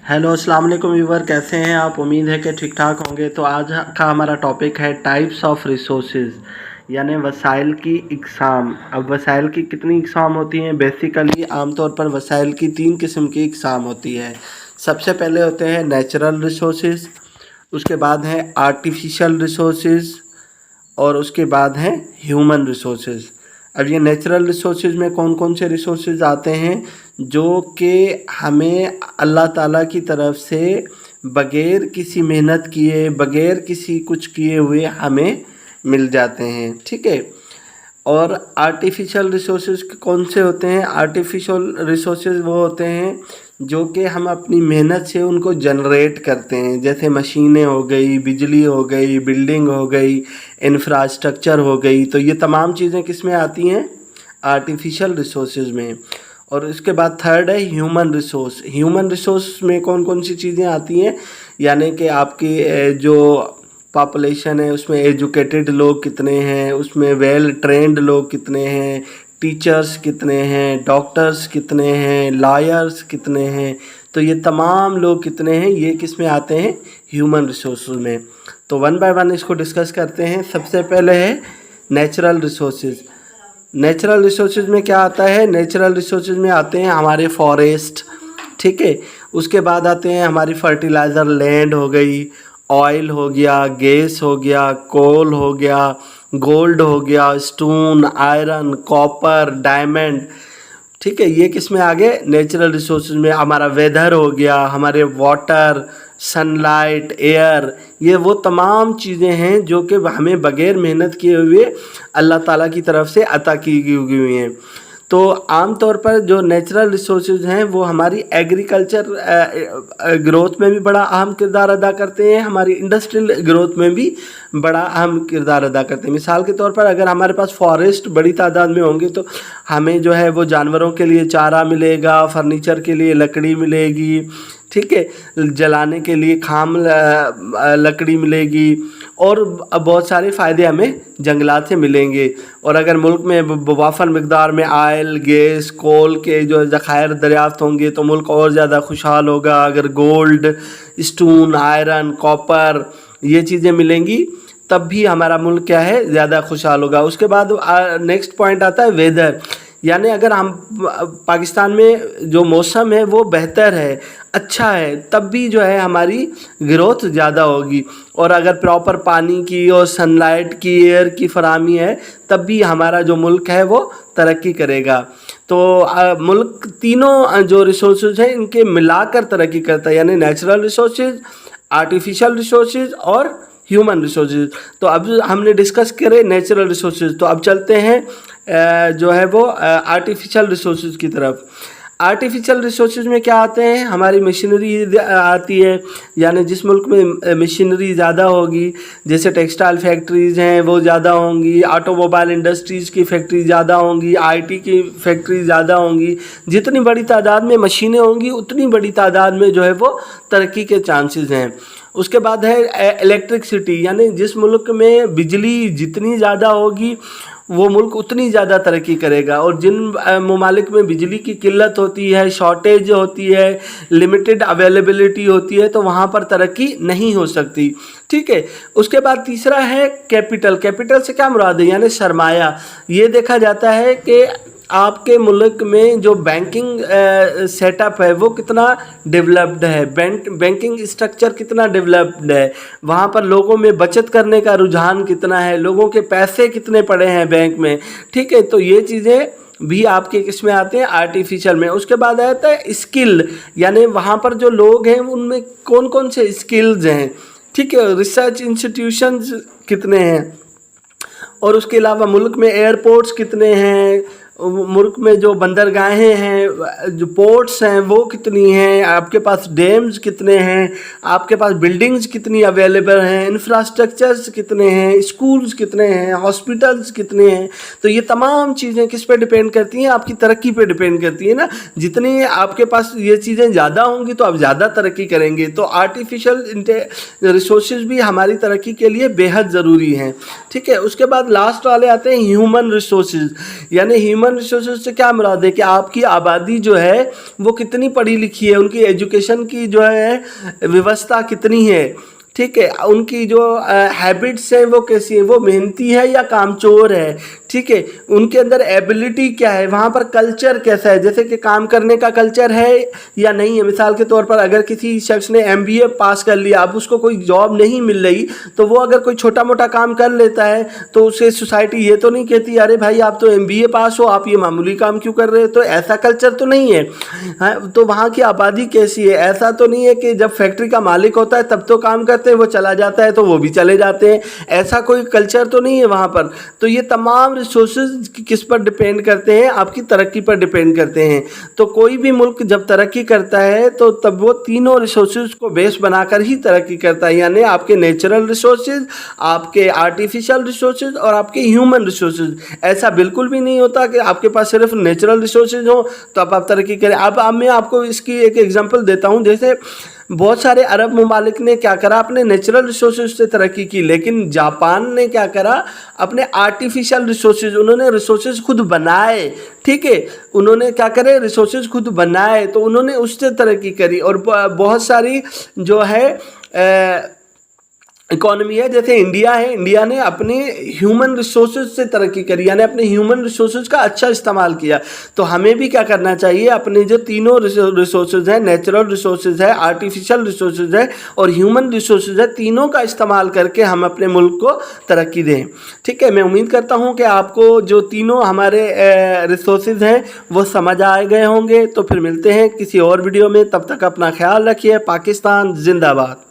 Hello अस्सलाम वालेकुम viewer, कैसे हैं आप? उम्मीद है कि ठीक ठाक होंगे। तो आज का हमारा टॉपिक है टाइप्स ऑफ रिसोर्सेज, यानी वसाइल की इकसाम। अब वसाइल की कितनी इकसाम होती हैं? बेसिकली आमतौर पर वसाइल की 3 किस्म की इकसाम होती है। सबसे पहले होते हैं नेचुरल रिसोर्सेज, उसके बाद हैं आर्टिफिशियल रिसोर्सेज और उसके बाद हैं ह्यूमन रिसोर्सेज। अब ये नेचुरल रिसोर्सेज में कौन कौन से रिसोर्सेज आते हैं जो कि हमें अल्लाह ताला की तरफ से बग़ैर किसी मेहनत किए, बग़ैर किसी कुछ किए हुए हमें मिल जाते हैं, ठीक है। और आर्टिफिशियल रिसोर्सेज कौन से होते हैं? आर्टिफिशियल रिसोर्सेज वो होते हैं जो कि हम अपनी मेहनत से उनको जनरेट करते हैं, जैसे मशीनें हो गई, बिजली हो गई, बिल्डिंग हो गई, इंफ्रास्ट्रक्चर हो गई। तो ये तमाम चीज़ें किस में आती हैं? आर्टिफिशियल रिसोर्सेज में। और इसके बाद थर्ड है ह्यूमन रिसोर्स। ह्यूमन रिसोर्स में कौन कौन सी चीज़ें आती हैं? यानी कि आपकी जो पॉपुलेशन है उसमें एजुकेटेड लोग कितने हैं, उसमें वेल ट्रेंड लोग कितने हैं, टीचर्स कितने हैं, डॉक्टर्स कितने हैं, लॉयर्स कितने हैं। तो ये तमाम लोग कितने हैं, ये किस में आते हैं? ह्यूमन रिसोर्स में। तो वन बाय वन इसको डिस्कस करते हैं। सबसे पहले है नेचुरल रिसोर्सेज। नेचुरल रिसोर्सेज में क्या आता है? नेचुरल रिसोर्सेज में आते हैं हमारे फॉरेस्ट, ठीक है। उसके बाद आते हैं हमारी फर्टिलाइज़र लैंड हो गई, ऑयल हो गया, गैस हो गया, कोल हो गया, गोल्ड हो गया, स्टोन, आयरन, कॉपर, डायमंड, ठीक है। ये किस में आ गए? नेचुरल रिसोर्सेज में। हमारा वेदर हो गया, हमारे वाटर, सनलाइट, एयर, ये वो तमाम चीज़ें हैं जो कि हमें बग़ैर मेहनत किए हुए अल्लाह ताला की तरफ से अता की हुई हैं। तो आम तौर पर जो नेचुरल रिसोर्सेज हैं वो हमारी एग्रीकल्चर ग्रोथ में भी बड़ा अहम किरदार अदा करते हैं, हमारी इंडस्ट्रियल ग्रोथ में भी बड़ा अहम किरदार अदा करते हैं। मिसाल के तौर पर अगर हमारे पास फॉरेस्ट बड़ी तादाद में होंगे तो हमें जो है वो जानवरों के लिए चारा मिलेगा, फर्नीचर के लिए लकड़ी मिलेगी, ठीक है, जलाने के लिए खाम लकड़ी मिलेगी और बहुत सारे फ़ायदे हमें जंगलात से मिलेंगे। और अगर मुल्क में वाफर मकदार में आयल, गैस, कोल के जो ज़खायर दरियाफ्त होंगे तो मुल्क और ज़्यादा खुशहाल होगा। अगर गोल्ड, स्टोन, आयरन, कॉपर ये चीज़ें मिलेंगी तब भी हमारा मुल्क क्या है? ज़्यादा खुशहाल होगा। उसके बाद नेक्स्ट पॉइंट आता है वेदर, यानी अगर हम पाकिस्तान में जो मौसम है वो बेहतर है, अच्छा है, तब भी जो है हमारी ग्रोथ ज़्यादा होगी। और अगर प्रॉपर पानी की और सनलाइट की, एयर की फराहमी है तब भी हमारा जो मुल्क है वो तरक्की करेगा। तो मुल्क तीनों जो रिसोर्सेज हैं इनके मिलाकर तरक्की करता है, यानी नेचुरल रिसोर्सेज, आर्टिफिशियल रिसोर्सेज और ह्यूमन रिसोर्सेज। तो अब हमने डिस्कस करे नेचुरल रिसोर्सेज, तो अब चलते हैं जो है वो आर्टिफिशियल रिसोर्सेज की तरफ। आर्टिफिशियल रिसोर्सेज में क्या आते हैं? हमारी मशीनरी आती है, यानी जिस मुल्क में मशीनरी ज़्यादा होगी, जैसे टेक्सटाइल फैक्ट्रीज़ हैं वो ज़्यादा होंगी, ऑटोमोबाइल इंडस्ट्रीज़ की फैक्ट्री ज़्यादा होंगी, आईटी की फैक्ट्री ज़्यादा होंगी। जितनी बड़ी तादाद में मशीनें होंगी उतनी बड़ी तादाद में जो है वो तरक्की के चांसेस हैं। उसके बाद है इलेक्ट्रिसिटी, यानी जिस मुल्क में बिजली जितनी ज़्यादा होगी वो मुल्क उतनी ज़्यादा तरक्की करेगा। और जिन ममालिक में बिजली की किल्लत होती है, शॉर्टेज होती है, लिमिटेड अवेलेबिलिटी होती है, तो वहाँ पर तरक्की नहीं हो सकती, ठीक है। उसके बाद तीसरा है कैपिटल। कैपिटल से क्या मुराद है? यानी सरमाया। ये देखा जाता है कि आपके मुल्क में जो बैंकिंग सेटअप है वो कितना डेवलप्ड है, बैंकिंग स्ट्रक्चर कितना डेवलप्ड है, वहाँ पर लोगों में बचत करने का रुझान कितना है, लोगों के पैसे कितने पड़े हैं बैंक में, ठीक है। तो ये चीज़ें भी आपके किस में आते हैं? आर्टिफिशियल में। उसके बाद आता है स्किल, यानी वहाँ पर जो लोग हैं उनमें कौन कौन से स्किल्स हैं, ठीक है। रिसर्च इंस्टीट्यूशंस कितने हैं, और उसके अलावा मुल्क में एयरपोर्ट्स कितने हैं, मुल्क में जो बंदरगाहें हैं, जो पोर्ट्स हैं वो कितनी हैं, आपके पास डैम्स कितने हैं, आपके पास बिल्डिंग्स कितनी अवेलेबल हैं, इंफ्रास्ट्रक्चर्स कितने हैं, स्कूल्स कितने हैं, हॉस्पिटल्स कितने हैं। तो ये तमाम चीज़ें किस पे डिपेंड करती हैं? आपकी तरक्की पे डिपेंड करती है ना। जितनी आपके पास ये चीज़ें ज़्यादा होंगी तो आप ज़्यादा तरक्की करेंगे। तो आर्टिफिशियल रिसोर्सेज भी हमारी तरक्की के लिए बेहद ज़रूरी हैं, ठीक है। उसके बाद लास्ट वाले आते हैं ह्यूमन रिसोर्सेज, यानी ह्यूमन ह्यूमन रिसोर्सेज से क्या मुराद है कि आपकी आबादी जो है वो कितनी पढ़ी लिखी है, उनकी एजुकेशन की जो है व्यवस्था कितनी है, ठीक है, उनकी जो हैबिट्स हैं वो कैसी है, वो मेहनती है या कामचोर है, ठीक है, उनके अंदर एबिलिटी क्या है, वहाँ पर कल्चर कैसा है, जैसे कि काम करने का कल्चर है या नहीं है। मिसाल के तौर पर अगर किसी शख्स ने MBA पास कर लिया, अब उसको कोई जॉब नहीं मिल रही, तो वो अगर कोई छोटा मोटा काम कर लेता है तो उसे सोसाइटी ये तो नहीं कहती अरे भाई आप तो MBA पास हो, आप ये मामूली काम क्यों कर रहे हो, तो ऐसा कल्चर तो नहीं है। हाँ, तो वहाँ की आबादी कैसी है, ऐसा तो नहीं है कि जब फैक्ट्री का मालिक होता है तब तो काम करते हैं, वो चला जाता है तो वो भी चले जाते हैं, ऐसा कोई कल्चर तो नहीं है वहाँ पर। तो ये तमाम रिसोर्सेज किस पर डिपेंड करते हैं, आपकी तरक्की पर डिपेंड करते हैं। तो कोई भी मुल्क जब तरक्की करता है तो तब वो तीनों रिसोर्सेज को बेस बनाकर ही तरक्की करता है, यानी आपके नेचुरल रिसोर्सेज, आपके आर्टिफिशियल रिसोर्सेज और आपके ह्यूमन रिसोर्सेज। ऐसा बिल्कुल भी नहीं होता कि आपके पास सिर्फ नेचुरल रिसोर्सेज हो तो आप तरक्की करें। अब मैं आपको इसकी एक एग्जांपल देता हूँ। जैसे बहुत सारे अरब ममालिक ने क्या करा, अपने नेचुरल रिसोर्सेज से तरक्की की, लेकिन जापान ने क्या करा, अपने आर्टिफिशियल रिसोर्सेज, उन्होंने रिसोर्सेज खुद बनाए, ठीक है, उन्होंने क्या करे, रिसोर्सेज खुद बनाए, तो उन्होंने उससे तरक्की करी। और बहुत सारी जो है इकोनॉमी है, जैसे इंडिया है, इंडिया ने अपने ह्यूमन रिसोर्सेज से तरक्की करी, यानी अपने ह्यूमन रिसोर्सेज का अच्छा इस्तेमाल किया। तो हमें भी क्या करना चाहिए, अपने जो तीनों रिसोर्सेज हैं, नेचुरल रिसोर्सेज है, आर्टिफिशियल रिसोर्सेज है और ह्यूमन रिसोर्सेज है, तीनों का इस्तेमाल करके हम अपने मुल्क को तरक्की दें, ठीक है। मैं उम्मीद करता हूँ कि आपको जो तीनों हमारे रिसोर्सेज हैं वो समझ आ गए होंगे। तो फिर मिलते हैं किसी और वीडियो में, तब तक अपना ख्याल रखिए। पाकिस्तान जिंदाबाद।